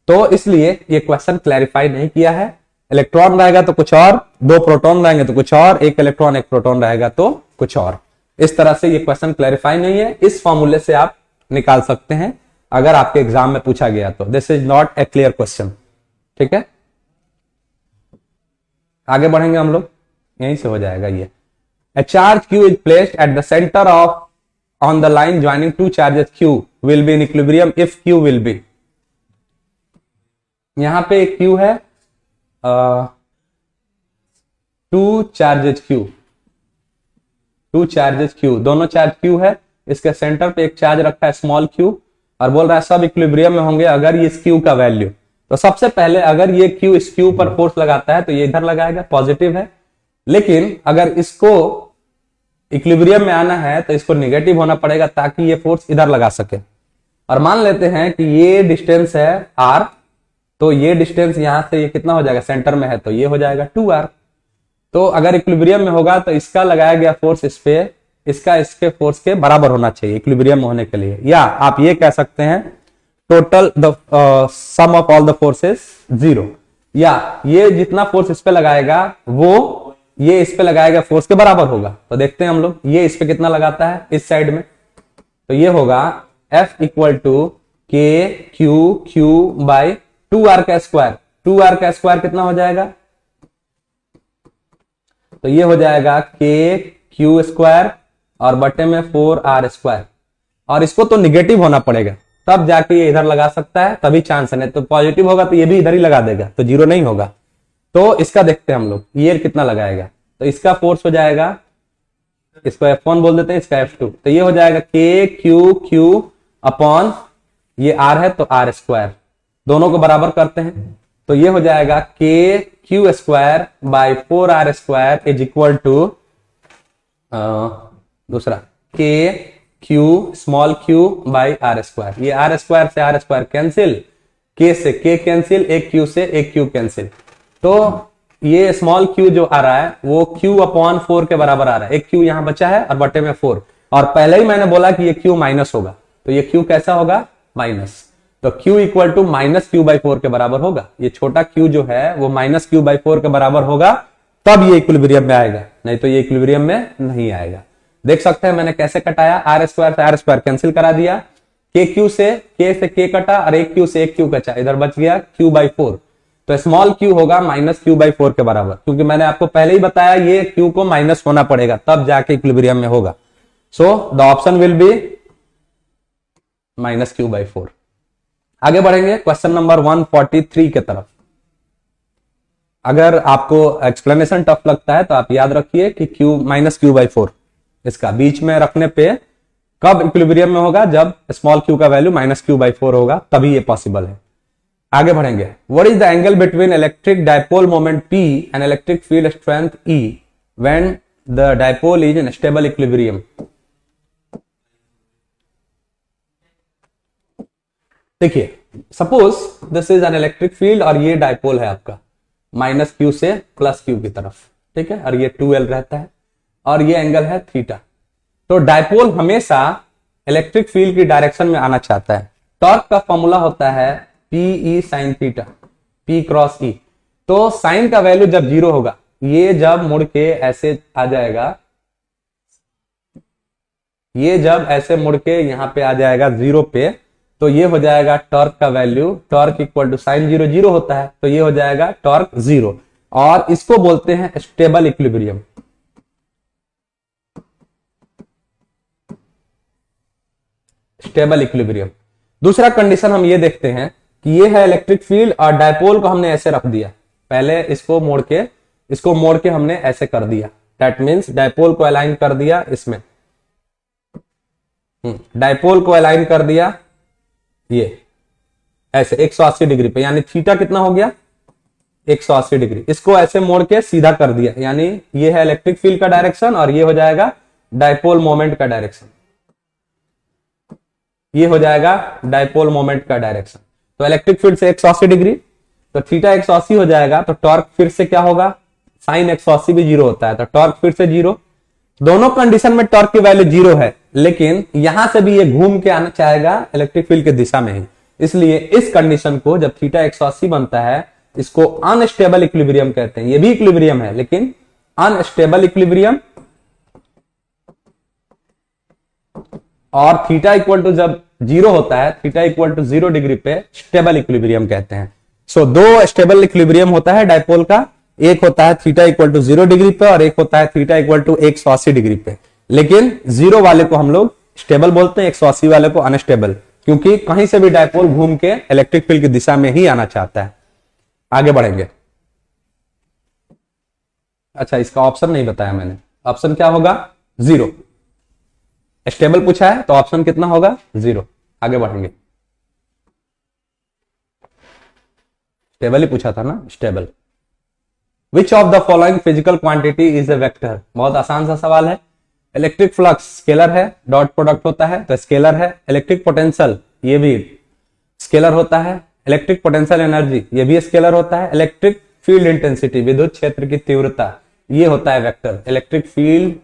तो इसलिए ये क्वेश्चन क्लैरिफाई नहीं किया है। इलेक्ट्रॉन रहेगा तो कुछ और, दो प्रोटॉन रहेंगे तो कुछ और, एक इलेक्ट्रॉन एक प्रोटॉन रहेगा तो कुछ और। इस तरह से ये क्वेश्चन क्लैरिफाई नहीं है। इस फॉर्मूले से आप निकाल सकते हैं अगर आपके एग्जाम में पूछा गया तो। This is not a clear question, ठीक है। आगे बढ़ेंगे हम लोग, यहीं से हो जाएगा ये। A charge Q is placed at the center of on the line joining two charges Q will be in equilibrium if Q will be। यहां पे एक Q है, टू चार्जेस Q, दोनों चार्ज Q है, इसके सेंटर पे एक charge रखा है स्मॉल q और बोल रहा है सब इक्विलिब्रियम में होंगे अगर ये इस Q का वैल्यू। तो सबसे पहले अगर ये Q इस Q पर फोर्स लगाता है तो ये इधर लगाएगा, पॉजिटिव है। लेकिन अगर इसको इक्विलिब्रियम में आना है तो इसको निगेटिव होना पड़ेगा ताकि ये फोर्स इधर लगा सके। और मान लेते हैं कि ये डिस्टेंस है r, तो ये डिस्टेंस यहां से ये कितना हो जाएगा, सेंटर में है तो ये हो जाएगा 2r। तो अगर इक्विलिब्रियम में होगा तो इसका लगाया गया फोर्स इस पे, इसका इसके फोर्स के बराबर होना चाहिए इक्विलिब्रियम में होने के लिए। या आप ये कह सकते हैं total the sum of all the forces 0, या ये जितना फोर्स इस पे लगाएगा वो ये इस पे लगाएगा फोर्स के बराबर होगा। तो देखते हैं हम लोग ये इस पे कितना लगाता है इस साइड में, तो ये होगा F इक्वल टू के क्यू बाई 2r का स्क्वायर। 2r का स्क्वायर कितना हो जाएगा, तो ये हो जाएगा के क्यू स्क्वायर और बटे में 4r स्क्वायर। और इसको तो निगेटिव होना पड़ेगा तब जाके ये इधर लगा सकता है, तभी चांस है, नहीं तो पॉजिटिव होगा तो ये भी इधर ही लगा देगा तो 0 नहीं होगा। तो इसका देखते हैं हम लोग ये कितना लगाएगा, तो इसका फोर्स हो जाएगा, इसको F1 बोल देते हैं, इसका F2, तो ये हो जाएगा के क्यू अपॉन ये r है तो r स्क्वायर, दोनों को बराबर करते हैं तो ये हो जाएगा K Q square by 4r square is equal to दूसरा K Q small Q by r square. ये r स्क्वायर से r स्क्वायर कैंसिल, के से के कैंसिल, एक क्यू से एक क्यू कैंसिल, तो ये स्मॉल q जो आ रहा है वो q अपॉन 4 के बराबर आ रहा है। एक q यहां बचा है और बटे में 4, और पहले ही मैंने बोला कि ये q माइनस होगा, तो ये q कैसा होगा, माइनस। तो q equal to minus q by 4 के बराबर होगा। ये छोटा q जो है वो माइनस q बाई 4 के बराबर होगा, तब ये इक्विलिब्रियम में आएगा, नहीं तो ये इक्विलिब्रियम में नहीं आएगा। देख सकते हैं मैंने कैसे कटाया, r स्क्वायर से r स्क्वायर कैंसिल करा दिया, के क्यू से k कटा और एक q से एक q कटा, इधर बच गया q बाई 4, तो स्मॉल q होगा माइनस q बाई 4 के बराबर, क्योंकि मैंने आपको पहले ही बताया ये q को माइनस होना पड़ेगा तब जाके इक्विलिब्रियम में होगा। सो the option will be minus q by 4। आगे बढ़ेंगे क्वेश्चन नंबर 143 के तरफ। अगर आपको एक्सप्लेनेशन टफ लगता है तो आप याद रखिए कि q माइनस q बाई 4 इसका बीच में रखने पे कब इक्विलिब्रियम में होगा, जब स्मॉल q का वैल्यू माइनस q बाई 4 होगा, तभी ये पॉसिबल है। आगे बढ़ेंगे। What is the angle between electric dipole moment P and electric field strength E when the dipole is in stable equilibrium. देखिए suppose this is an electric field और ये dipole है आपका माइनस q से plus q की तरफ, ठीक है, और ये 2L रहता है और ये एंगल है थीटा। तो डायपोल हमेशा इलेक्ट्रिक फील्ड की डायरेक्शन में आना चाहता है। टॉर्क का फॉर्मूला होता है PE sin theta, P cross E। तो साइन का वैल्यू जब 0 होगा, ये जब मुड़ के ऐसे आ जाएगा, ये जब ऐसे मुड़ के यहां पे आ जाएगा 0 पे, तो ये हो जाएगा टॉर्क का value, torque equal to sine 0 0 होता है, तो ये हो जाएगा टॉर्क 0, और इसको बोलते हैं स्टेबल इक्विलिब्रियम। Stable equilibrium. दूसरा कंडीशन हम ये देखते हैं कि ये है इलेक्ट्रिक फील्ड और डायपोल को हमने ऐसे रख दिया, पहले इसको मोड़ के हमने ऐसे कर दिया, दैट मींस डायपोल को अलाइन कर दिया इसमें, डाइपोल को अलाइन कर दिया ये ऐसे 180 डिग्री पे, यानी थीटा कितना हो गया 180 डिग्री। इसको ऐसे मोड़ के सीधा कर दिया, यानी ये है इलेक्ट्रिक फील्ड का डायरेक्शन और ये हो जाएगा डाइपोल मोमेंट का डायरेक्शन, ये हो जाएगा डाइपोल मोमेंट का डायरेक्शन। तो इलेक्ट्रिक फील्ड से 180 डिग्री, तो थीटा 180 हो जाएगा, तो टॉर्क फिर से क्या होगा, साइन 180 भी 0 होता है, तो टॉर्क फिर से 0। दोनों कंडीशन में टॉर्क की वैल्यू 0 है, लेकिन यहां से भी ये घूम के आना चाहेगा इलेक्ट्रिक फील्ड की दिशा में ही, इसलिए इस कंडीशन को जब थीटा 180 बनता है इसको अनस्टेबल इक्विलिब्रियम कहते हैं। ये भी इक्विलिब्रियम है लेकिन अनस्टेबल इक्विलिब्रियम, और थीटा इक्वल टू जब 0 होता है, थीटा इक्वल टू 0 डिग्री पे स्टेबल इक्विलिब्रियम कहते हैं। सो दो स्टेबल इक्विलिब्रियम होता है डाइपोल का, एक होता है थीटा इक्वल टू 0 डिग्री पे और एक होता है थीटा इक्वल टू 180 डिग्री पे। लेकिन 0 वाले को हम लोग स्टेबल बोलते हैं, 180 वाले को अनस्टेबल, क्योंकि कहीं से भी डाइपोल घूम के इलेक्ट्रिक फील्ड की दिशा में ही आना चाहता है। आगे बढ़ेंगे। अच्छा, इसका ऑप्शन नहीं बताया मैंने, ऑप्शन क्या होगा 0। स्टेबल पूछा है तो ऑप्शन कितना होगा 0। आगे बढ़ेंगे। स्टेबल ही पूछा था ना, stable. Which of the following physical quantity is a vector. बहुत आसान सा सवाल है। इलेक्ट्रिक फ्लक्स स्केलर है, डॉट प्रोडक्ट होता है तो स्केलर है। इलेक्ट्रिक पोटेंशियल ये भी स्केलर होता है। इलेक्ट्रिक पोटेंशियल एनर्जी ये भी स्केलर होता है। इलेक्ट्रिक फील्ड इंटेंसिटी विद्युत क्षेत्र की तीव्रता ये होता है वेक्टर। इलेक्ट्रिक फील्ड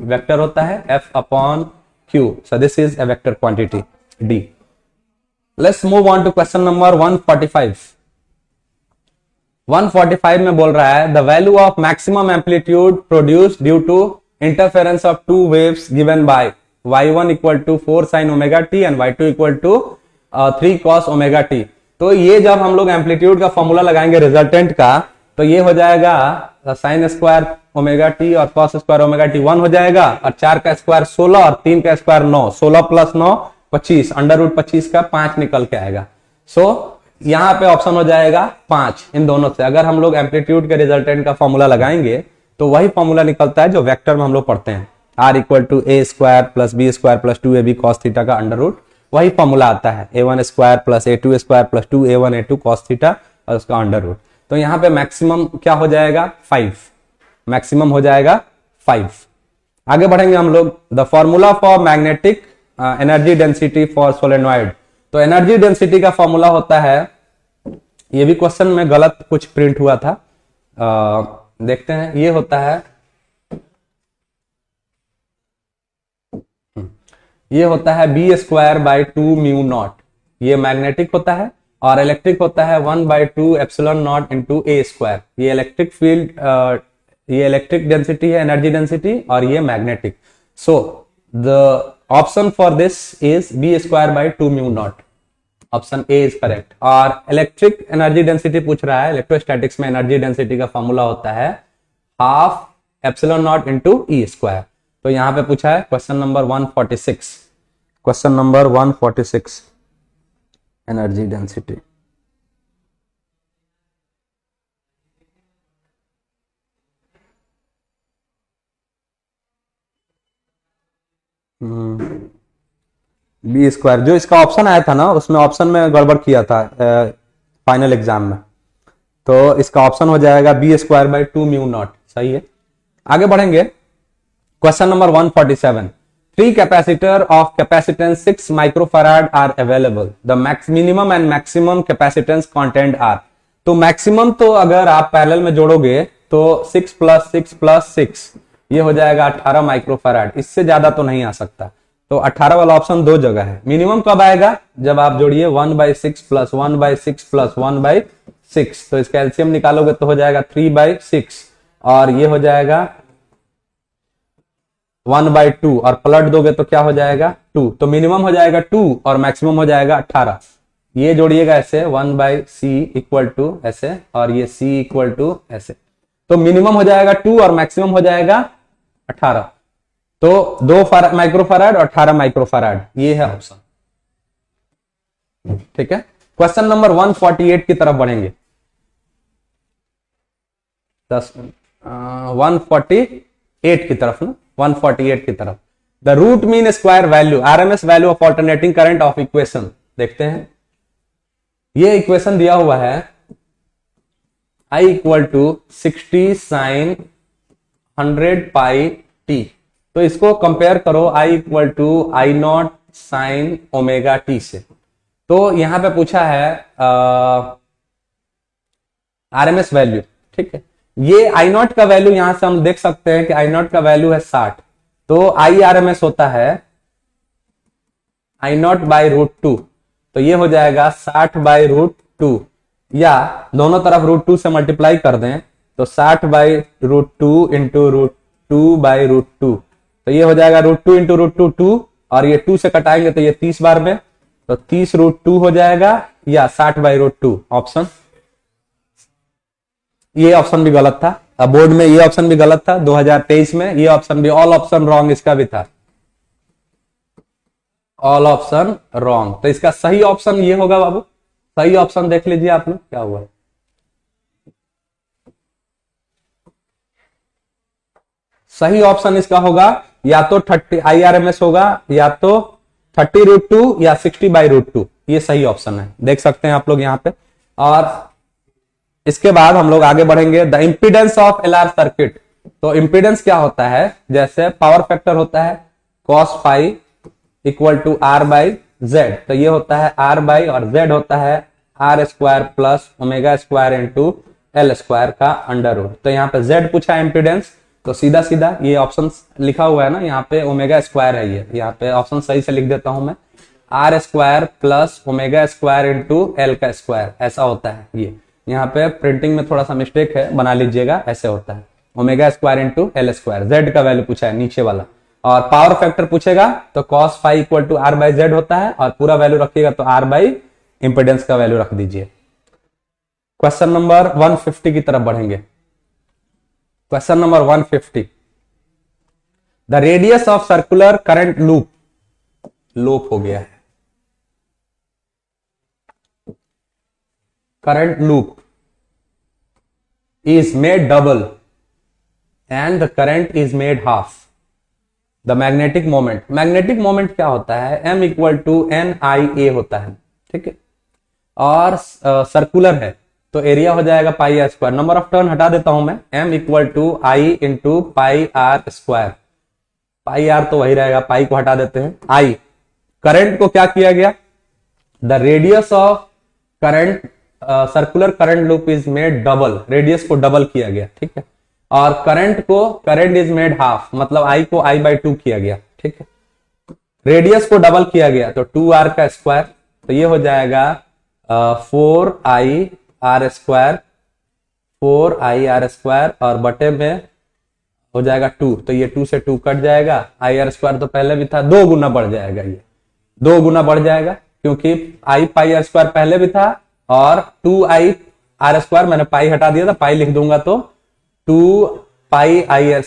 वेक्टर होता है F/Q, so this is a vector quantity D. Let's move on to question number 145. 145 में बोल रहा है the value of maximum amplitude produced due to interference of two waves given by y1 equal to 4 sin omega t and y2 equal to 3 cos omega t। तो ये जब हम लोग amplitude का फॉर्मूला लगाएंगे रिजल्टेंट का, तो ये हो जाएगा साइन स्क्वायर ओमेगा टी और कॉस स्क्वायर ओमेगा टी 1 हो जाएगा, और 4 का स्क्वायर 16 और 3 का स्क्वायर 9, 16 प्लस 9 25, अंडर रूट 25 का 5 निकल के आएगा। सो यहाँ पे ऑप्शन हो जाएगा 5 इन दोनों से। अगर हम लोग एम्पलीट्यूड के रिजल्टेंट का फॉर्मूला लगाएंगे तो वही फॉर्मूला निकलता है जो वेक्टर में हम लोग पढ़ते हैं, R equal to A square plus B square plus 2ab cos theta का अंडर रूट, वही फॉर्मूला आता है a1 square plus a2 square plus 2a1 a2 cos theta और उसका अंडर रूट। तो यहाँ पे मैक्सिमम क्या हो जाएगा 5, मैक्सिमम हो जाएगा 5। आगे बढ़ेंगे हम लोग। The formula for magnetic energy density for solenoid. तो एनर्जी डेंसिटी का फॉर्मूला होता है, ये भी क्वेश्चन में गलत कुछ प्रिंट हुआ था, देखते हैं। ये होता है, ये होता है B square by 2 mu naught, ये मैग्नेटिक होता है, और इलेक्ट्रिक होता है 1/2 epsilon naught into A square. ये इलेक्ट्रिक फील्ड, ये इलेक्ट्रिक डेंसिटी है, एनर्जी डेंसिटी, और ये magnetic. So the option for this is B square by 2 mu naught, option A is correct. और इलेक्ट्रिक एनर्जी डेंसिटी पूछ रहा है, इलेक्ट्रोस्टैटिक्स में एनर्जी डेंसिटी का फॉर्मूला होता है half epsilon naught into E square. तो यहां पे पूछा है question number 146, question number 146 energy density. B square, जो इसका ऑप्शन आया था ना, उसमें ऑप्शन में गड़बड़ किया था फाइनल एग्जाम में, तो इसका ऑप्शन हो जाएगा B square by 2 mu naught, सही है। आगे बढ़ेंगे। Question number 147, 3 capacitor of capacitance 6 microfarad are available, the minimum and maximum capacitance content are. तो मैक्सिमम तो अगर आप पैरेलल में जोड़ोगे तो 6 + 6 + 6 ये हो जाएगा 18 माइक्रोफैराड, इससे ज्यादा तो नहीं आ सकता। तो 18 वाला ऑप्शन दो जगह है। मिनिमम कब आएगा, जब आप जोड़िए 1/6 + 1/6 + 1/6, तो इसका एलसीएम निकालोगे तो हो जाएगा 3/6, और ये हो जाएगा 1/2, और पलट दोगे तो क्या हो जाएगा 2। तो मिनिमम हो जाएगा 2 और मैक्सिमम हो जाएगा 18। ये जोड़िएगा ऐसे 1/c इक्वल टू ऐसे, और ये c इक्वल टू ऐसे, तो मिनिमम हो जाएगा 2 और मैक्सिमम हो जाएगा 18। तो 2 माइक्रोफैराड और 18 माइक्रोफैराड, ये है ऑप्शन, ठीक है। क्वेश्चन नंबर 148 की तरफ बढ़ेंगे। 148 की तरफ ना, 148 की तरफ। The root mean square value, RMS value of alternating current of equation. देखते हैं, ये इक्वेशन दिया हुआ है I equal to 60 sine 100 pi T. तो इसको कंपेयर करो I equal to I naught sine omega T से। तो यहां पे पूछा है आरएमएस वैल्यू, ठीक है। ये आई नॉट का वैल्यू यहां से हम देख सकते हैं कि आई नॉट का वैल्यू है 60, तो आई आरएमएस होता है आई नॉट बाई रूट 2, तो ये हो जाएगा 60 बाई रूट 2, या दोनों तरफ रूट 2 से मल्टीप्लाई कर दें तो 60 by root 2 into root 2 by root 2, तो ये हो जाएगा रूट 2 इंटू रूट 2 2, और ये 2 से कटाएंगे तो ये 30 बार में, तो 30 रूट 2 हो जाएगा, या 60 बाई रूट 2 ऑप्शन। ये ऑप्शन भी गलत था, अब बोर्ड में ये ऑप्शन भी गलत था 2023 में, ये ऑप्शन भी, ऑल ऑप्शन रॉन्ग इसका भी था, ऑल ऑप्शन रॉन्ग। तो इसका सही ऑप्शन ये होगा बाबू, सही ऑप्शन देख लीजिए आप लोग क्या हुआ। सही ऑप्शन इसका होगा या तो 30 IRMS होगा, या तो 30 रूट 2 या 60 बाई रूट 2, ये सही ऑप्शन है, देख सकते हैं आप लोग यहाँ पे। और इसके बाद हम लोग आगे बढ़ेंगे, the impedance of LR circuit. तो इंपीडेंस क्या होता है, जैसे पावर फैक्टर होता है cos phi equal to R by Z, तो ये होता है R बाई, और Z होता है R square plus omega square into L square का अंडर रूट। तो यहाँ पे Z पूछा है इंपीडेंस, तो सीधा सीधा ये ऑप्शन लिखा हुआ है ना यहाँ पे ओमेगा स्क्वायर है, ये यहाँ पे ऑप्शन सही से लिख देता हूं मैं, R square plus omega square into L का स्क्वायर, ऐसा होता है। ये यहाँ पे प्रिंटिंग में थोड़ा सा मिस्टेक है, बना लीजिएगा, ऐसे होता है omega square into L square. Z का वैल्यू पूछा है नीचे वाला, और पावर फैक्टर पूछेगा तो cos phi equal to R by Z होता है, और पूरा वैल्यू रखिएगा तो R बाई इंपेडेंस का वैल्यू रख दीजिए। क्वेश्चन नंबर 150 की तरफ बढ़ेंगे। Question number 150, the radius of circular current loop, loop हो गया है, current loop is made double and the current is made half. The magnetic moment, magnetic moment क्या होता है, M इक्वल टू NIA होता है, ठीक है। और सर्कुलर है तो एरिया हो जाएगा pi R square. Number of turn हटा देता हूं मैं, M equal to I into pi R square, pi R तो वही रहेगा, पाई को हटा देते हैं, आई। करंट को क्या किया गया, the radius of current circular current loop is made double, radius को डबल किया गया, ठीक है। और करंट को, करंट इज मेड हाफ, मतलब आई को आई बाई 2 किया गया, ठीक है। रेडियस को डबल किया गया तो 2r का स्क्वायर, तो ये हो जाएगा 4ir स्क्वायर, 4ir स्क्वायर, और बटे में हो जाएगा 2, तो ये 2 से 2 कट जाएगा, ir स्क्वायर तो पहले भी था, 2 गुना बढ़ जाएगा, ये 2 गुना बढ़ जाएगा, क्योंकि आई पाई आर स्क्वायर पहले भी था, और 2ir स्क्वायर मैंने पाई हटा दिया था, पाई लिख दूंगा तो 2 पाई ir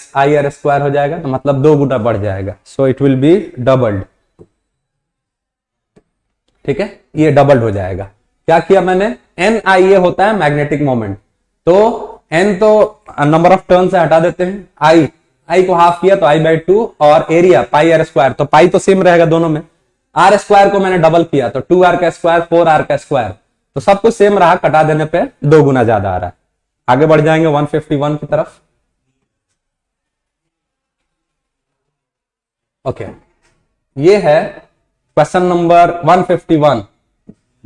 स्क्वायर हो जाएगा, तो मतलब 2 गुना बढ़ जाएगा, so it will be doubled, ठीक है, ये डबल्ड हो जाएगा। क्या किया मैंने, NIA होता है मैग्नेटिक मोमेंट, तो N तो नंबर ऑफ टर्न से हटा देते हैं, I को हाफ किया तो I बाई 2, और एरिया पाई आर स्क्वायर, तो पाई तो सेम रहेगा दोनों में, R स्क्वायर को मैंने डबल किया तो 2r का स्क्वायर 4r का स्क्वायर, तो सब कुछ सेम रहा, कटा देने पे 2 गुना ज्यादा आ रहा है। आगे बढ़ जाएंगे 151 की तरफ। ओके, ये है question number 151,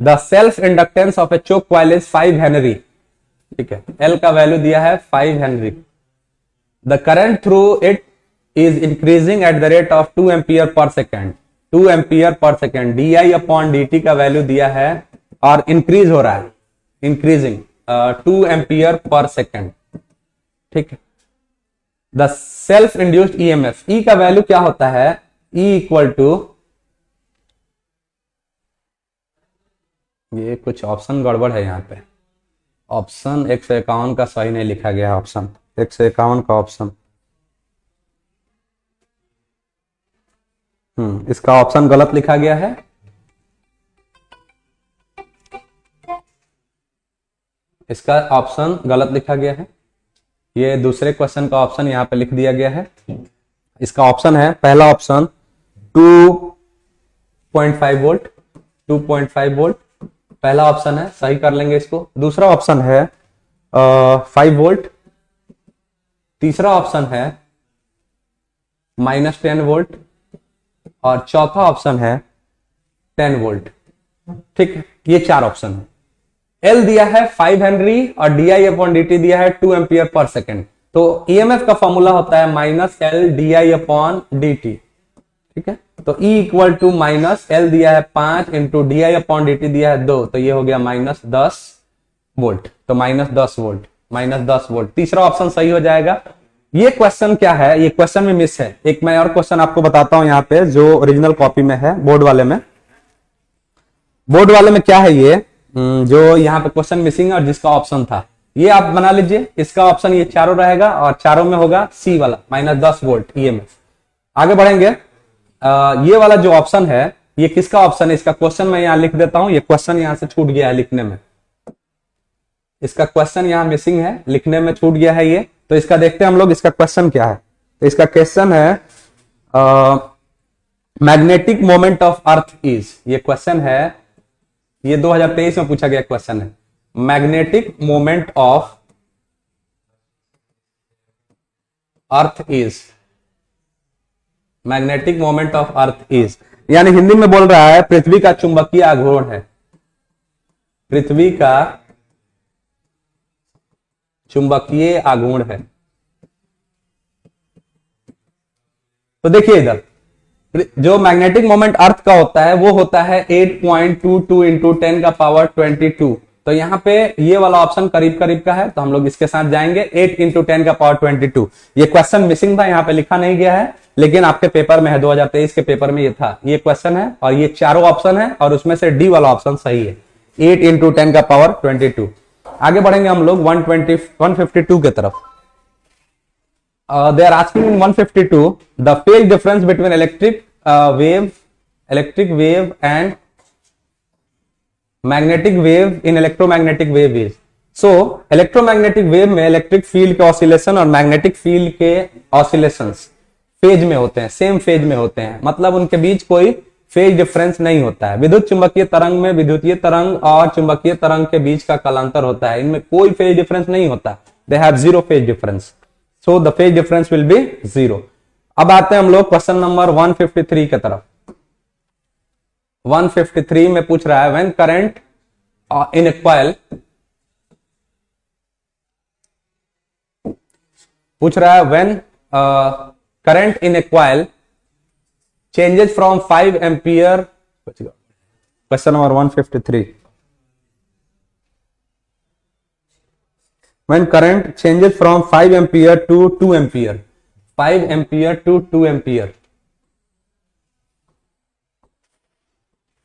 the self inductance of a choke coil is 5 henry, ठीक है, L का वैल्यू दिया है 5 henry, the current through it is increasing at the rate of 2 ampere per second, 2 ampere per second, D upon dt का value दिया है, और increase हो रहा है, इंक्रीजिंग 2 एम्पियर पर सेकेंड, ठीक है। The self induced EMF, E का वैल्यू क्या होता है, E इक्वल टू, ये कुछ ऑप्शन गड़बड़ है यहाँ पे, ऑप्शन 151 का सही नहीं लिखा गया है, ऑप्शन 151 का ऑप्शन, इसका ऑप्शन गलत लिखा गया है, इसका ऑप्शन गलत लिखा गया है, ये दूसरे क्वेश्चन का ऑप्शन यहाँ पे लिख दिया गया है। इसका ऑप्शन है, पहला ऑप्शन 2.5 वोल्ट, 2.5 वोल्ट पहला ऑप्शन है, सही कर लेंगे इसको। दूसरा ऑप्शन है 5 वोल्ट, तीसरा ऑप्शन है -10 वोल्ट और चौथा ऑप्शन है 10 वोल्ट। ठीक है, ये 4 ऑप्शन है। एल दिया है 5 हेनरी और di/dt दिया है 2 एम्पियर पर सेकेंड। तो ईएमएफ का फॉर्मूला होता है -L/di/dt। ठीक है, तो E इक्वल टू -L दिया है 5 इंटू di/dt दिया है 2, तो ये हो गया -10 वोल्ट। तो -10 वोल्ट, -10 वोल्ट तीसरा ऑप्शन सही हो जाएगा। ये क्वेश्चन क्या है, ये क्वेश्चन में मिस है। एक मैं और क्वेश्चन आपको बताता हूं यहाँ पे जो ओरिजिनल कॉपी में है, बोर्ड वाले में। बोर्ड वाले में क्या है, ये जो यहाँ पे क्वेश्चन मिसिंग है और जिसका ऑप्शन था, ये आप बना लीजिए। इसका ऑप्शन ये चारों रहेगा और चारों में होगा सी वाला -10 वोल्ट ईएमएफ। आगे बढ़ेंगे। ये वाला जो ऑप्शन है, ये किसका ऑप्शन है, इसका क्वेश्चन मैं यहाँ लिख देता हूं। ये क्वेश्चन यहां से छूट गया है लिखने में, इसका क्वेश्चन यहाँ मिसिंग है, लिखने में छूट गया है ये। तो इसका देखते हैं हम लोग, इसका क्वेश्चन क्या है। तो इसका क्वेश्चन है magnetic moment of earth is, ये क्वेश्चन है, ये 2023 में पूछा गया क्वेश्चन है। Magnetic moment of earth is, magnetic moment of earth is, यानी हिंदी में बोल रहा है पृथ्वी का चुंबकीय आघूर्ण है, पृथ्वी का चुंबकीय आघूर्ण है। तो देखिए इधर जो मैग्नेटिक मोमेंट अर्थ का होता है वो होता है 8.22 इंटू 10 का पावर 22। तो यहाँ पे ये वाला ऑप्शन करीब करीब का है, तो हम लोग इसके साथ जाएंगे 8 इंटू 10 का पावर 22। ये क्वेश्चन मिसिंग था, यहाँ पे लिखा नहीं गया है, लेकिन आपके पेपर में है, 2023 के पेपर में ये था। ये क्वेश्चन है और ये चारों ऑप्शन है और उसमें से डी वाला ऑप्शन सही है, 8 इंटू 10 का पावर 22। आगे बढ़ेंगे हम लोग 152 के तरफ। They are asking in 152 the phase difference between electric wave and magnetic wave in electromagnetic wave is। So electromagnetic wave में इलेक्ट्रिक फील्ड के ऑसिलेशन और मैग्नेटिक फील्ड के ऑसिलेशंस फेज में होते हैं, सेम फेज में होते हैं, मतलब उनके बीच कोई फेज डिफरेंस नहीं होता है। विद्युत चुंबकीय तरंग में विद्युतीय तरंग और चुंबकीय तरंग के बीच का कालांतर होता है, इनमें कोई फेज डिफरेंस नहीं होता। They have zero phase difference, so the phase difference will be 0। अब आते हैं हम लोग क्वेश्चन नंबर 153 की तरफ। 153 में पूछ रहा है when current in A coil, पूछ रहा है when current in A coil changes from 5 ampere, question number 153, when current changes from 5 ampere to 2 ampere, 5 ampere to 2 ampere,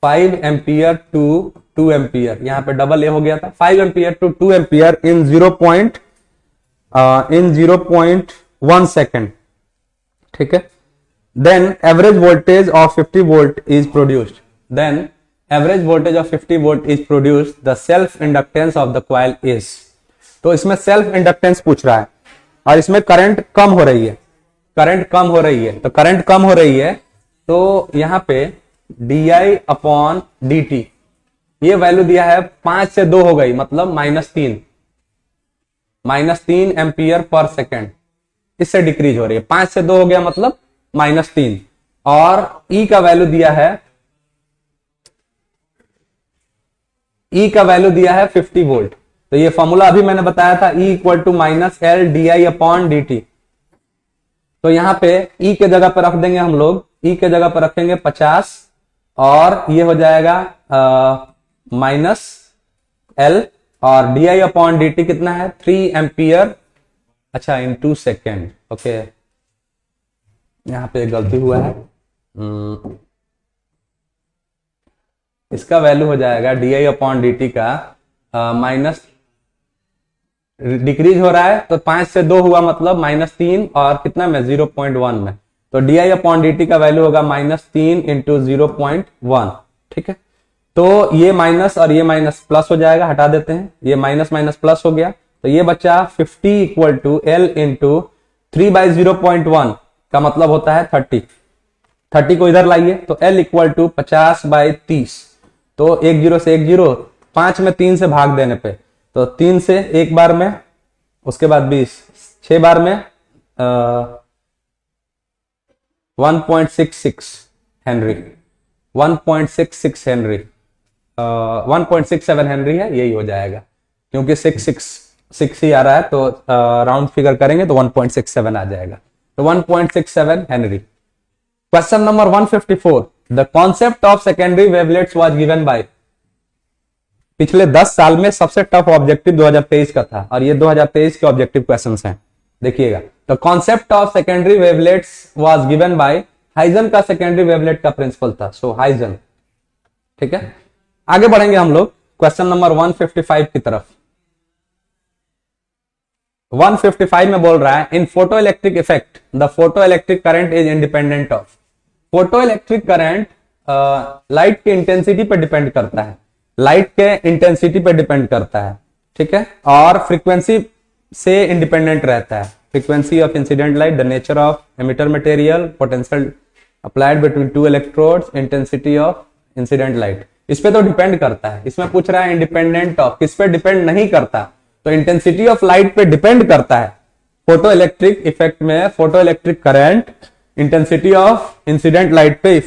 5 ampere to 2 ampere, यहां पे डबल ए हो गया था, 5 ampere to 2 ampere in 0.1 second। ठीक है, then average voltage of 50 volt is produced, then average voltage of 50 volt is produced, the self inductance of the coil is। तो इसमें self inductance पूछ रहा है और इसमें करंट कम हो रही है, करंट कम हो रही है, तो करंट कम हो रही है तो यहां पे di/dt ये वैल्यू दिया है 5 से 2 हो गई, मतलब -3 एम्पियर पर सेकेंड, इससे डिक्रीज हो रही है। 5 से 2 हो गया मतलब -3, और E का वैल्यू दिया है, E का वैल्यू दिया है 50 वोल्ट। तो ये फॉर्मूला अभी मैंने बताया था, E equal to -L di/dt। तो यहां पे E के जगह पर रख देंगे हम लोग, E के जगह पर रखेंगे 50 और ये हो जाएगा -L, और di/dt कितना है 3 एम्पियर, अच्छा इन 2 सेकेंड। ओके, यहां पे गलती हुआ है, इसका वैल्यू हो जाएगा di/dt का माइनस, डिक्रीज हो रहा है तो 5 से 2 हुआ मतलब -3 और कितना में 0.1 में, तो di/dt का वैल्यू होगा -3 इंटू 0.1। ठीक है, तो ये माइनस और ये माइनस प्लस हो जाएगा, हटा देते हैं, ये माइनस माइनस प्लस हो गया, तो ये बच्चा 50 इक्वल टू L इंटू 3/0.1 का मतलब होता है 30। 30 को इधर लाइए तो L इक्वल टू 50/30, तो 1 0 से 1 0, 5 में 3 से भाग देने पे तो 3 से एक बार में, उसके बाद 20, 6 बार में 1.66 हेनरी, 1.66 हेनरी, 1.67 हेनरी है, यही हो जाएगा क्योंकि 6 ही आ रहा है, तो राउंड फिगर करेंगे तो 1.67 आ जाएगा, तो 1.67 Henry. Question number 154, the concept of secondary wavelets was given by. पिछले 10 साल में सबसे टफ ऑब्जेक्टिव 2023 का था और ये 2023 के ऑब्जेक्टिव क्वेश्चंस हैं, देखिएगा। The concept of secondary wavelets was given by, Huygens का सेकेंडरी वेवलेट का प्रिंसिपल था, सो हाइजन। ठीक है, आगे बढ़ेंगे हम लोग क्वेश्चन नंबर 155 की तरफ। 155 में बोल रहा है, in photoelectric effect the photoelectric current is independent of. Photoelectric current light की इंटेंसिटी पर डिपेंड करता है, लाइट के इंटेंसिटी पर डिपेंड करता है, ठीक है, और फ्रीक्वेंसी से इंडिपेंडेंट रहता है। Frequency of incident light, the nature of emitter material, potential applied between two electrodes, intensity of incident light, इस पे तो डिपेंड करता है। इसमें पूछ रहा है इंडिपेंडेंट ऑफ, किस पे डिपेंड नहीं करता, तो इंटेंसिटी ऑफ लाइट पे डिपेंड करता है। फोटो इलेक्ट्रिक इफेक्ट में photo electric current intensity of incident light पे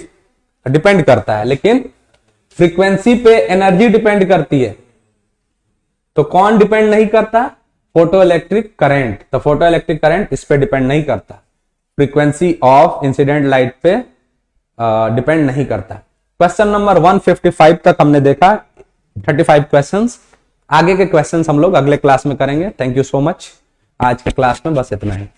डिपेंड करता है, लेकिन फ्रीक्वेंसी पे एनर्जी डिपेंड करती है। तो कौन डिपेंड नहीं करता? Photo electric current. तो फोटो इलेक्ट्रिक करंट इस पे डिपेंड नहीं करता, फ्रीक्वेंसी ऑफ इंसिडेंट लाइट पे डिपेंड नहीं करता। क्वेश्चन नंबर 155 तक हमने देखा, 35 क्वेश्चंस। आगे के क्वेश्चंस हम लोग अगले क्लास में करेंगे। Thank you so much. आज के क्लास में बस इतना ही।